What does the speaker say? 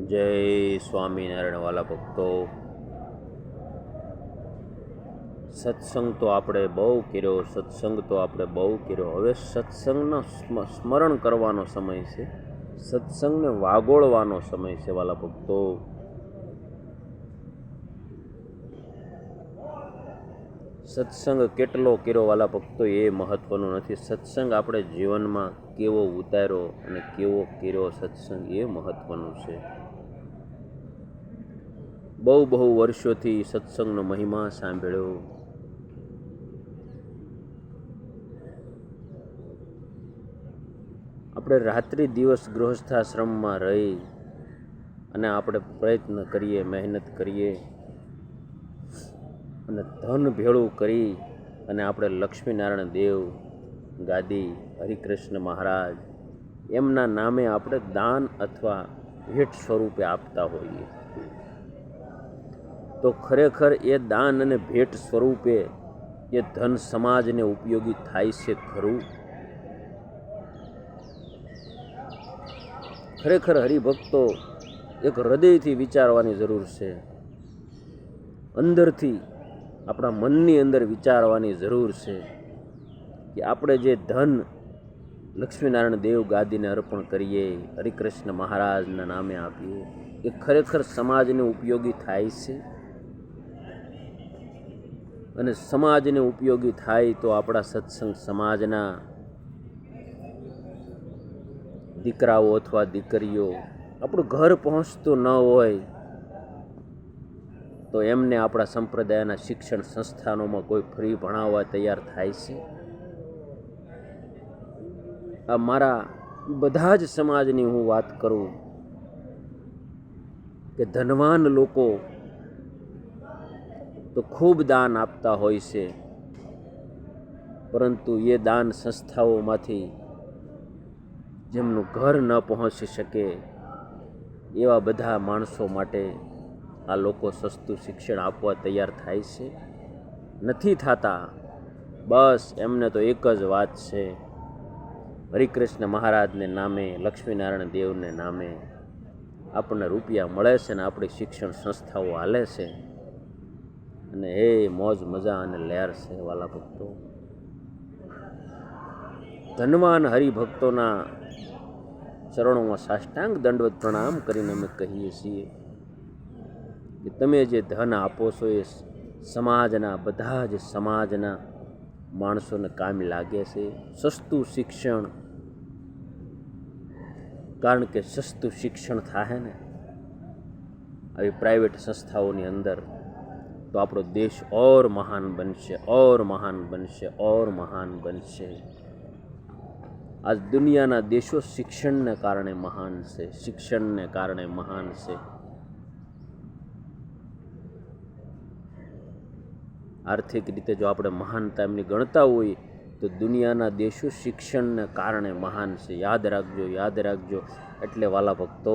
જય સ્વામિનારાયણ વાલા ભક્તો. સત્સંગ તો આપણે બહુ કર્યો. હવે સત્સંગનો સ્મરણ કરવાનો સમય છે, સત્સંગને વાગોળવાનો સમય છે વાલા ભક્તો. સત્સંગ કેટલો કર્યો વાલા ભક્તો એ મહત્વનું નથી, સત્સંગ આપણે જીવનમાં કેવો ઉતાર્યો અને કેવો કર્યો સત્સંગ એ મહત્વનું છે. બહુ વર્ષોથી સત્સંગનો મહિમા સાંભળ્યો. આપણે રાત્રિ દિવસ ગૃહસ્થાશ્રમમાં રહી અને આપણે પ્રયત્ન કરીએ, મહેનત કરીએ અને ધન ભેળું કરી અને આપણે લક્ષ્મીનારાયણ દેવ ગાદી, હરિકૃષ્ણ મહારાજ એમના નામે આપણે દાન અથવા ભેટ સ્વરૂપે આપતા હોઈએ, તો ખરેખર એ દાન અને ભેટ સ્વરૂપે એ ધન સમાજને ઉપયોગી થાય છે ખરું? ખરેખર હરિભક્તો એક હૃદયથી વિચારવાની જરૂર છે, અંદરથી આપણા મનની અંદર વિચારવાની જરૂર છે કે આપણે જે ધન લક્ષ્મીનારાયણ દેવ ગાદીને અર્પણ કરીએ, હરિકૃષ્ણ મહારાજના નામે આપીએ, એ ખરેખર સમાજને ઉપયોગી થાય છે? અને સમાજને ઉપયોગી થાય તો આપણા સત્સંગ સમાજના દીકરાઓ અથવા દીકરીઓ આપણું ઘર પહોંચતું ન હોય તો એમને આપણા સંપ્રદાયના શિક્ષણ સંસ્થાનોમાં કોઈ ફ્રી ભણાવવા તૈયાર થાય છે? આ મારા બધા જ સમાજની હું વાત કરું કે ધનવાન લોકો તો ખૂબ દાન આપતા હોય છે, પરંતુ એ દાન સંસ્થાઓમાંથી જેમનું ઘર ન પહોંચી શકે એવા બધા માણસો માટે આ લોકો સસ્તું શિક્ષણ આપવા તૈયાર થાય છે? નથી થતા. બસ એમને તો એક જ વાત છે, હરિકૃષ્ણ મહારાજને નામે, લક્ષ્મીનારાયણ દેવને નામે આપણને રૂપિયા મળે છે ને આપણી શિક્ષણ સંસ્થાઓ હાલે છે અને એ મોજ મજા અને લહેર છે વાલા ભક્તો. ધનવાન હરિભક્તોના ચરણોમાં સાષ્ટાંગ દંડવત પ્રણામ કરીને અમે કહીએ છીએ કે તમે જે ધન આપો છો એ સમાજના, બધા જ સમાજના માણસોને કામ લાગે છે. સસ્તું શિક્ષણ, કારણ કે સસ્તું શિક્ષણ થાય ને આવી પ્રાઇવેટ સંસ્થાઓની અંદર તો આપણો દેશ ઓર મહાન બનશે, ઓર મહાન બનશે, ઓર મહાન બનશે. આજ દુનિયાના દેશો શિક્ષણને કારણે મહાન છે, શિક્ષણને કારણે મહાન છે. આર્થિક રીતે જો આપણે મહાનતા એમની ગણતા હોય તો દુનિયાના દેશો શિક્ષણને કારણે મહાન છે. યાદ રાખજો. એટલે વાલા ભક્તો,